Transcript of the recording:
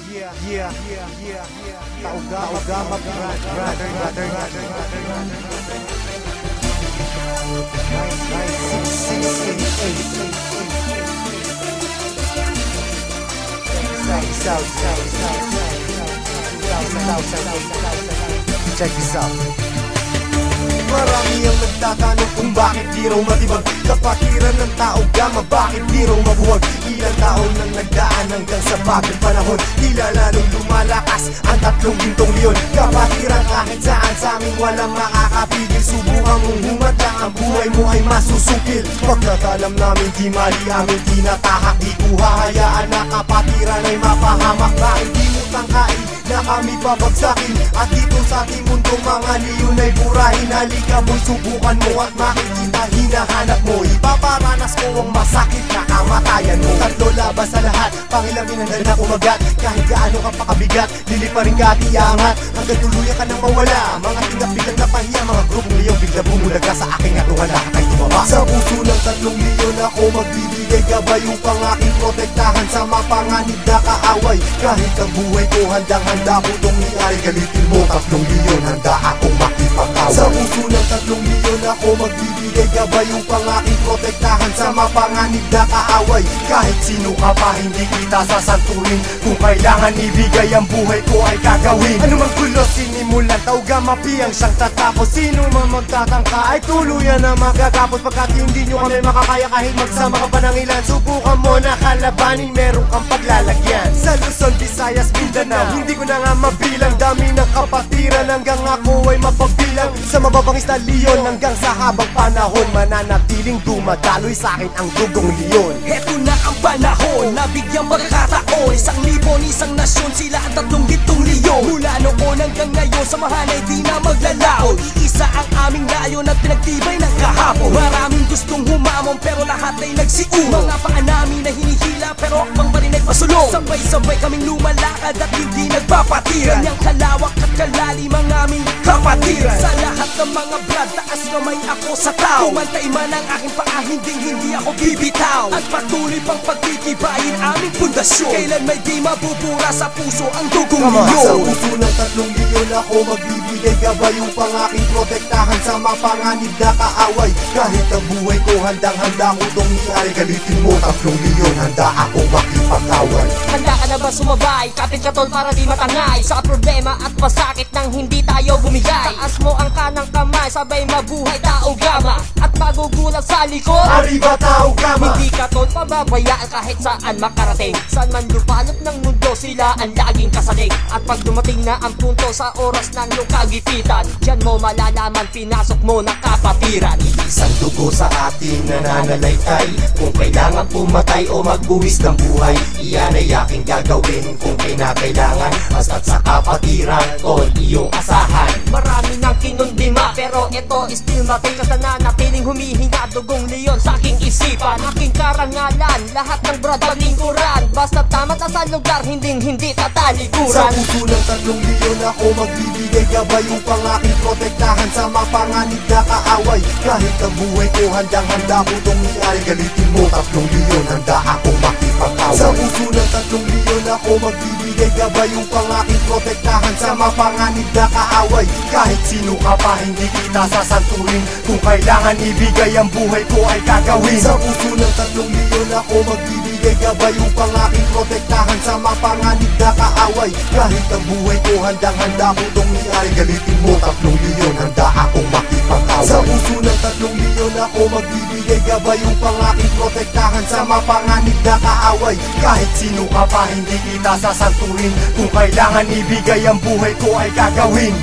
Taugama Check this out. Marami ang nagtatanong kung bakit di raw matibag kapatiran ng tao gama, bakit di raw mabuwag. Ilang taon nang nagdaan hanggang sa bagong panahon, tila lalong lumalakas ang tatlong gintong leon. Kapatiran kahit saan sa aming walang makakapigil. Subukan mong humadlang, ang buhay mo ay masusukil. Pagkatalam namin di mali aming tinatahak, di ko hahayaan na kapatiran ay mapahamak. Bakit di mo tangkain na kami babagsakin? At dito sa ating mundo mga leon ay burahin. Halika mo'y subukan mo at makikita hinahanap mo. Ipaparanas ko ang masakit na kamatayan mo. Tatlo labas sa lahat, pangilamin hanggang na umagat. Kahit gaano ka pakabigat, liliparin ka at iangat hanggang tuluyan ka nang mawala. Mga tingap biglang napahiya, mga grupong leon bigla bumulag ka sa aking atuhan. Lahat ay tumaba. Sa puso ng tatlong leon ako magbibigay gabay upang aking protektahan sa mapanganib na kaaway. Kahit ang buhay ko handang-handa ko itong iari. Galitin mo tatlong leon, handa akong makipag-away. Sa puso ng tatlong leon ako magbibigay gabay upang aking protektahan sa mapanganib na kaaway. Kahit sino ka pa hindi kita sasanturin, kung kailangan ibigay ang buhay ko ay gagawin. Anumang gulo sinimulan, taugama piyang siyang tatapos. Sino man magtatangka ay tuluyan na magagapos. Pagkat hindi nyo kami makakaya kahit magsama ka pa ng ilan. Subukan mo na kalabanin, meron kang paglalagyan. Sa Luzon, Visayas, Mindanao, hindi ko na nga mabilang. Dami ng kapatiran hanggang ako ay mapagbilang. Sa mababangis na leon hanggang sa habang panahon, mananatiling dumadaloy sa akin ang dugong leon. Heto na ang panahon, nabigyang pagkakataon. 1,000 isang nasyon, sila ang tatlong gintong leon. Mula noon hanggang ngayon, samahan ay di na maglalaon. Iisa ang aming layon at pinagtibay ng kahapon. Maraming gustong humamon pero lahat ay nagsiuno. Mga paa namin na hinihila pero akbang pa rin ay pasulong. Sabay-sabay kaming lumalakad at hindi nagpapatiran. Ganyang kalawak at kalalim ang aming kapatiran. Sa lahat ng mga brad, taas kamay ako sa tao. Kumantay man ang aking paa, hindi ako bibitaw. At patuloy pang pagtitibayin aming pundasyon. Kailan may di mabubura sa puso ang dugong leon. Sa puso ng tatlong leon ako magbibigay gabay upang aking protektahan sa mapanganib na kaaway. Kahit ang buhay ko handang-handa ko itong iari. Galitin mo tatlong leon, handa akong makipag-away. Handa ka na ba sumabay? Kapit ka tol para di matangay sa problema at masakit nang hindi tayo bumigay. Taas mo ang kanang kamay, sabay mabuhay taugama. At magugulat sa likod, Arriba taugama. hindi ka tol pababayaan kahit saan makarating. Saan man lupalop ng mundo, sila ang laging kasalig. At pag dumating na ang punto sa oras ng iyong kagipitan, diyan mo malalaman pinasok mo na kapatiran. Isang dugo sa ating nananalaytay. Kung kailangan pumatay o magbuwis ng buhay, iyan ay aking gagawin kung kinakailangan. Basta't sa kapatiran, tol, iyong asahan. Marami nang kinundima pero ito still matin. Kasi nanatiling humihinga dugong leon sa aking isipan. Aking karangalan, lahat ng brad lingkuran. Basta tama na sa lugar, hindi tatalikuran. Sa puso ng tatlong leon ako magbibigay gabay upang aking protektahan sa mapanganib na kaaway. Kahit ang buhay ko handang-handa ko itong iari. Galitin mo tatlong leon, handa akong makipag-away. Sa puso ng tatlong leon ako magbibigay gabay upang aking protektahan sa mapanganib na kaaway. Kahit sino ka pa hindi kita sasanturin, kung kailangan ibigay ang buhay ko ay gagawin. Sa puso ng tatlong leon ako magbibigay gabay upang aking protektahan sa mapanganib na kaaway. Kahit ang buhay ko handang-handa ko itong iari. Galitin mo tatlong leon, handa akong makipag-away. Sa puso ng tatlong leon ako magbibigay gabay upang aking protektahan sa mapanganib na kaaway. Kahit sino ka pa hindi kita sasanturin, kung kailangan ibigay ang buhay ko ay gagawin.